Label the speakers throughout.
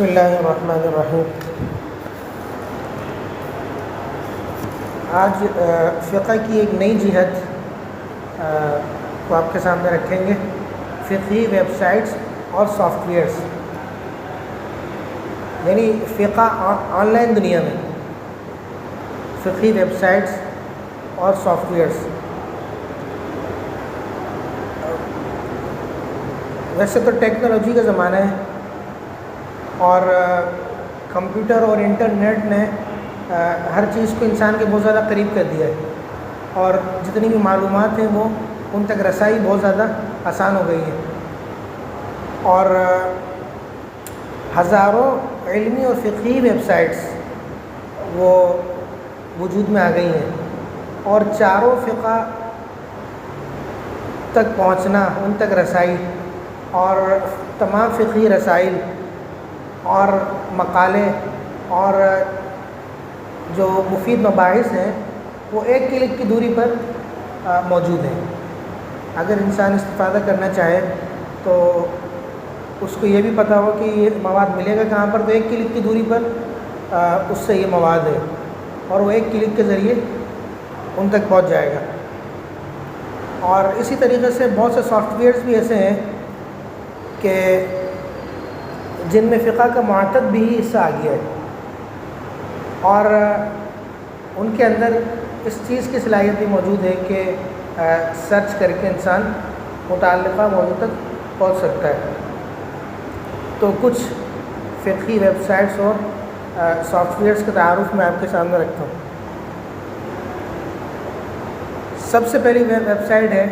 Speaker 1: بسم اللہ الرحمن الرحیم۔ آج فقہ کی ایک نئی جہت کو آپ کے سامنے رکھیں گے، فقہی ویب سائٹس اور سافٹ ویئرس، یعنی فقہ آن لائن دنیا میں فقہی ویب سائٹس اور سافٹ ویئرس۔ ویسے تو ٹیکنالوجی کا زمانہ ہے اور کمپیوٹر اور انٹرنیٹ نے ہر چیز کو انسان کے بہت زیادہ قریب کر دیا ہے، اور جتنی بھی معلومات ہیں وہ ان تک رسائی بہت زیادہ آسان ہو گئی ہے، اور ہزاروں علمی اور فقہی ویب سائٹس وہ وجود میں آ گئی ہیں، اور چاروں فقہ تک پہنچنا، ان تک رسائی اور تمام فقہی رسائل اور مقالے اور جو مفید مباحث ہیں وہ ایک کلک کی دوری پر موجود ہیں۔ اگر انسان استفادہ کرنا چاہے تو اس کو یہ بھی پتہ ہو کہ یہ مواد ملے گا کہاں پر، تو ایک کلک کی دوری پر اس سے یہ مواد ہے، اور وہ ایک کلک کے ذریعے ان تک پہنچ جائے گا۔ اور اسی طریقے سے بہت سے سافٹ ویئرس بھی ایسے ہیں کہ جن میں فقہ کا معتد بھی حصہ آ گیا ہے، اور ان کے اندر اس چیز کی صلاحیت بھی موجود ہے کہ سرچ کر کے انسان متعلقہ موضوع تک پہنچ سکتا ہے۔ تو کچھ فقہی ویب سائٹس اور سافٹ ویئرس کا تعارف میں آپ کے سامنے رکھتا ہوں۔ سب سے پہلی ویب سائٹ ہے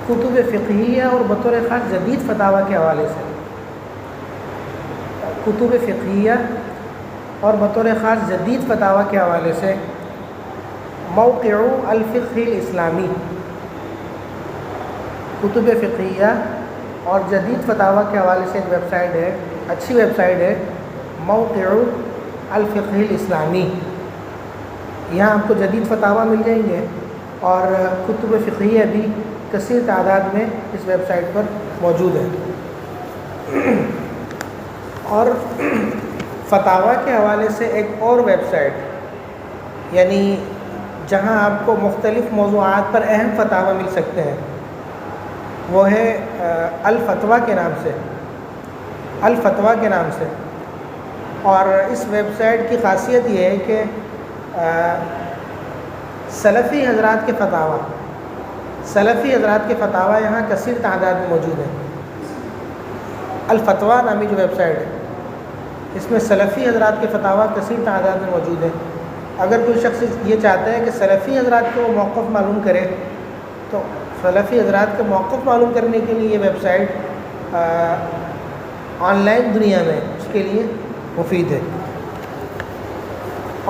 Speaker 1: کتب فقہیہ، اور بطور خاص جدید فتاوی کے حوالے سے کتب فقہیہ اور بطور خاص جدید فتاوی کے حوالے سے موقع الفقہ الاسلامی، کتب فقہیہ اور جدید فتاوی کے حوالے سے ایک ویب سائٹ ہے، اچھی ویب سائٹ ہے، موقع الفقہ الاسلامی۔ یہاں آپ کو جدید فتاوی مل جائیں گے، اور کتب فقہیہ بھی کثیر تعداد میں اس ویب سائٹ پر موجود ہے۔ اور فتاوی کے حوالے سے ایک اور ویب سائٹ، یعنی جہاں آپ کو مختلف موضوعات پر اہم فتاوی مل سکتے ہیں، وہ ہے الفتویٰ کے نام سے، الفتویٰ کے نام سے۔ اور اس ویب سائٹ کی خاصیت یہ ہے کہ سلفی حضرات کے فتاوی یہاں کثیر تعداد میں موجود ہیں۔ الفتویٰ نامی جو ویب سائٹ ہے، اس میں سلفی حضرات کے فتاوی کثیر تعداد میں موجود ہیں۔ اگر کوئی شخص یہ چاہتا ہے کہ سلفی حضرات کو موقف معلوم کرے، تو سلفی حضرات کا موقف معلوم کرنے کے لیے یہ ویب سائٹ آن لائن دنیا میں اس کے لیے مفید ہے۔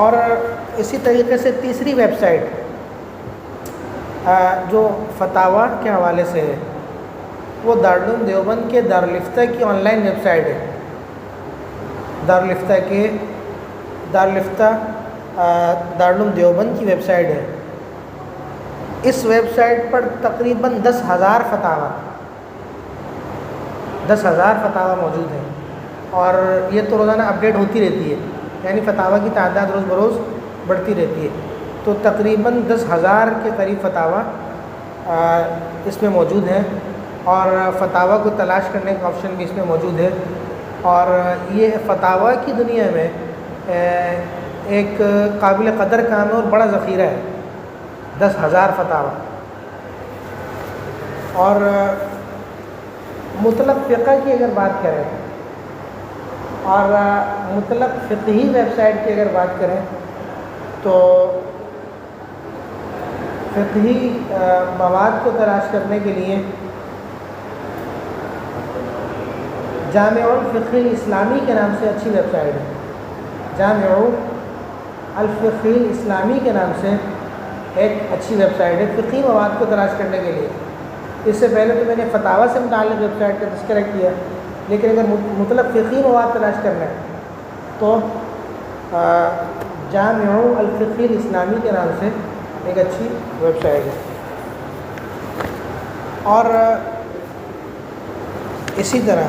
Speaker 1: اور اسی طریقے سے تیسری ویب سائٹ جو فتاوی کے حوالے سے ہے، وہ دارالعلوم دیوبند کے دارالفتہ کی آن لائن ویب سائٹ ہے۔ دارالعلوم دیوبند کی ویب سائٹ ہے۔ اس ویب سائٹ پر تقریباً 10,000 فتاوی موجود ہیں، اور یہ تو روزانہ اپڈیٹ ہوتی رہتی ہے، یعنی فتاوی کی تعداد روز بروز بڑھتی رہتی ہے۔ تو تقریباً 10,000 کے قریب فتاوی اس میں موجود ہیں، اور فتاوی کو تلاش کرنے کا آپشن بھی اس میں موجود ہے۔ اور یہ فتاوی کی دنیا میں ایک قابل قدر کام ہے اور بڑا ذخیرہ ہے، 10,000 فتاوی۔ اور مطلق فقہ کی اگر بات کریں، اور مطلق فقہی ویب سائٹ کی اگر بات کریں، تو فقہی مواد کو تلاش کرنے کے لیے جامع الفقہ الاسلامی کے نام سے اچھی ویب سائٹ ہے۔ جامع الفقہ الاسلامی کے نام سے ایک اچھی ویب سائٹ ہے فقہی مواد کو تلاش کرنے کے لیے۔ اس سے پہلے تو میں نے فتاوی سے متعلق ویب سائٹ کا تذکرہ کیا، لیکن اگر مطلق فقہی مواد تلاش کرنا ہے تو جامع الفقہ الاسلامی کے نام سے ایک اچھی ویب سائٹ ہے۔ اور اسی طرح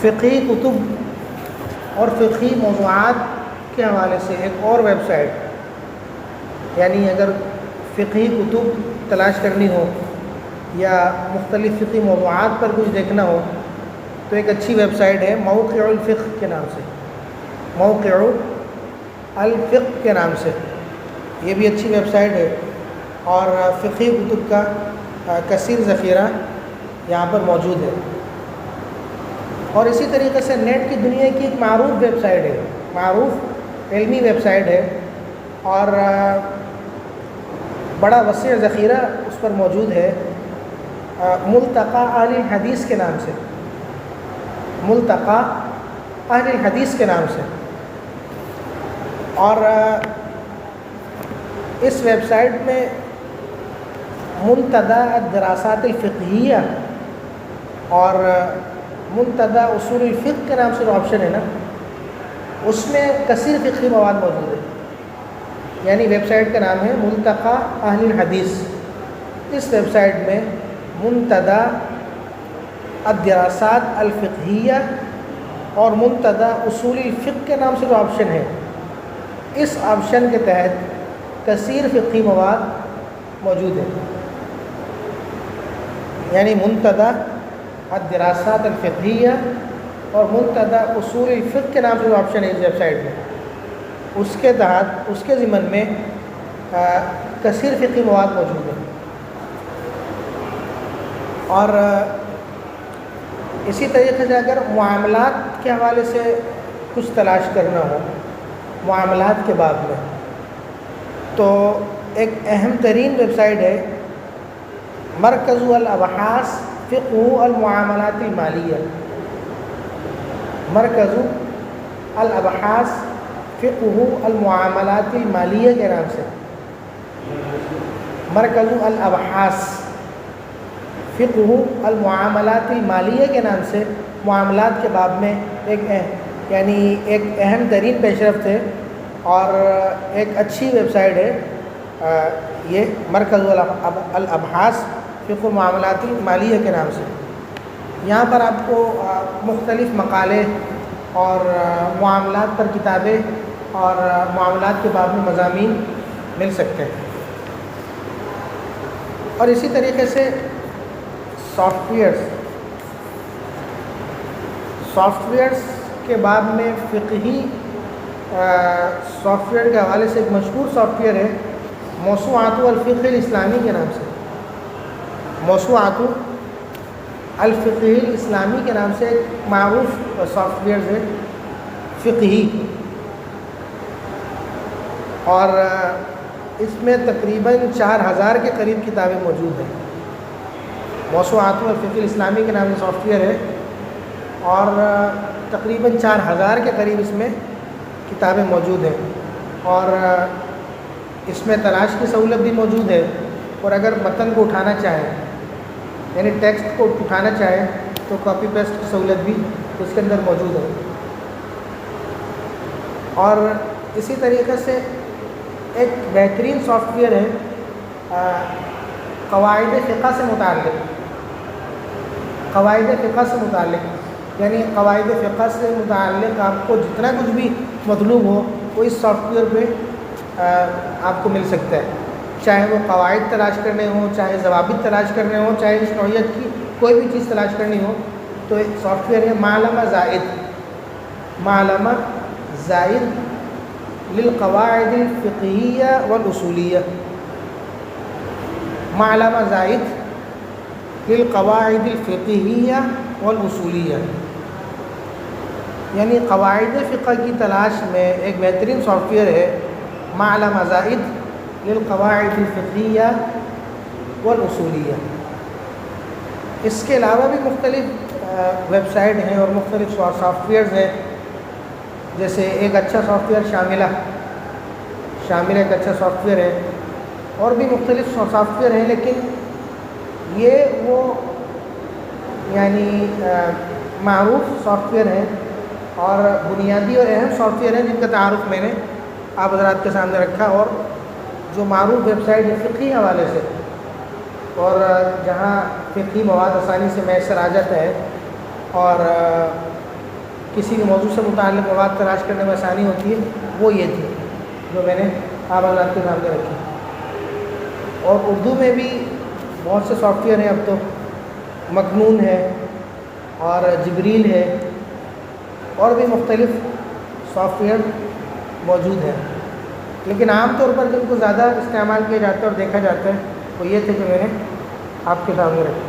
Speaker 1: فقہی کتب اور فقہی موضوعات کے حوالے سے ایک اور ویب سائٹ، یعنی اگر فقہی کتب تلاش کرنی ہو یا مختلف فقہی موضوعات پر کچھ دیکھنا ہو تو ایک اچھی ویب سائٹ ہے موقع الفقہ کے نام سے، موقع الفقہ کے نام سے، یہ بھی اچھی ویب سائٹ ہے اور فقہی کتب کا کثیر ذخیرہ یہاں پر موجود ہے۔ اور اسی طریقے سے نیٹ کی دنیا کی ایک معروف ویب سائٹ ہے، معروف علمی ویب سائٹ ہے اور بڑا وسیع ذخیرہ اس پر موجود ہے، ملتقى اہل الحدیث کے نام سے، ملتقى اہل الحدیث کے نام سے۔ اور اس ویب سائٹ میں منتدى الدراسات الفقہیہ اور منتدى اصول الفقہ کے نام سے جو آپشن ہے نا، اس میں کثیر فقہی مواد موجود ہے، یعنی ویب سائٹ کا نام ہے ملتقى اہل الحدیث۔ اس ویب سائٹ میں منتدى الدراسات الفقہیہ اور منتدى اصول الفقہ کے نام سے جو آپشن ہے، اس آپشن کے تحت کثیر فقہی مواد موجود ہے، یعنی منتدى الدراسات الفقہیہ اور منتدى اصول الفقہ کے نام سے جو آپشن ہے اس ویب سائٹ میں، اس کے تحت اس کے ضمن میں کثیر فقہی مواد موجود ہے۔ اور اسی طریقے سے اگر معاملات کے حوالے سے کچھ تلاش کرنا ہو، معاملات کے باب میں، تو ایک اہم ترین ویب سائٹ ہے مرکز الابحاث فقہ المعاملات المالیہ، مرکز الابحاث فقہ المعاملات المالیہ کے نام سے، مرکز الابحاث فقہ المعاملات المالیہ کے نام سے معاملات کے باب میں ایک اہم ترین پیش رفت ہے اور ایک اچھی ویب سائٹ ہے یہ مرکز الابحاث فقہ المعاملات المالیہ کے نام سے۔ یہاں پر آپ کو مختلف مقالے اور معاملات پر کتابیں اور معاملات کے باب میں مضامین مل سکتے ہیں۔ اور اسی طریقے سے سافٹ ویئرس کے باب میں فقہی سافٹ ویئر کے حوالے سے ایک مشہور سافٹ ویئر ہے موسوعات الفقہ الاسلامی کے نام سے، موسوعات الفقہ الاسلامی کے نام سے ایک معروف سافٹ ویئر ہے فقہی، اور اس میں تقریباً 4000 کے قریب کتابیں موجود ہیں۔ موسوعات الفقہ الاسلامی کے نام سے سافٹ ویئر ہے اور تقریباً 4000 کے قریب اس میں کتابیں موجود ہیں، اور اس میں تلاش کی سہولت بھی موجود ہے، اور اگر متن کو اٹھانا چاہیں یعنی ٹیکسٹ کو اٹھانا چاہیں تو کاپی پیسٹ کی سہولت بھی اس کے اندر موجود ہے۔ اور اسی طریقے سے ایک بہترین سافٹ ویئر ہے قواعد فقہ سے متعلق، قواعد فقہ سے متعلق، یعنی قواعد فقہ سے متعلق آپ کو جتنا کچھ بھی مطلوب ہو وہ اس سافٹ ویئر پہ آپ کو مل سکتا ہے، چاہے وہ قواعد تلاش کرنے ہوں، چاہے ضوابط تلاش کرنے ہوں، چاہے اس نوعیت کی کوئی بھی چیز تلاش کرنی ہو، تو ایک سافٹ ویئر ہے معلمہ زائد، معلمہ زائد للقواعد الفقہیہ والاصولیہ، معلمہ زائد للقواعد الفقہیہ والاصولیہ، یعنی قواعد فقہ کی تلاش میں ایک بہترین سافٹ ویئر ہے معلمہ زائد للقواعد الفقہیہ والاصولیہ۔ اس کے علاوہ بھی مختلف ویب سائٹ ہیں اور مختلف سافٹ ویئرز ہیں، جیسے ایک اچھا سافٹ ویئر شامل ایک اچھا سافٹ ویئر ہے، اور بھی مختلف سافٹ ویئر ہیں، لیکن یہ وہ یعنی معروف سافٹ ویئر ہیں اور بنیادی اور اہم سافٹ ویئر ہیں جن کا تعارف میں نے آپ حضرات کے سامنے رکھا، اور جو معروف ویب سائٹ ہے فقہی حوالے سے، اور جہاں فقہی مواد آسانی سے میسر آ جاتا ہے اور کسی بھی موضوع سے متعلق مواد تلاش کرنے میں آسانی ہوتی ہے وہ یہ تھی جو میں نے آپ حضرات کے سامنے رکھی. اور اردو میں بھی بہت سے سافٹ ویئر ہیں اب تو، مکنون ہے اور جبریل ہے اور بھی مختلف سافٹ ویئر موجود ہیں، لیکن عام طور پر جن کو زیادہ استعمال کیا جاتا ہے اور دیکھا جاتا ہے وہ یہ تھے کہ میں نے آپ کے سامنے رکھے.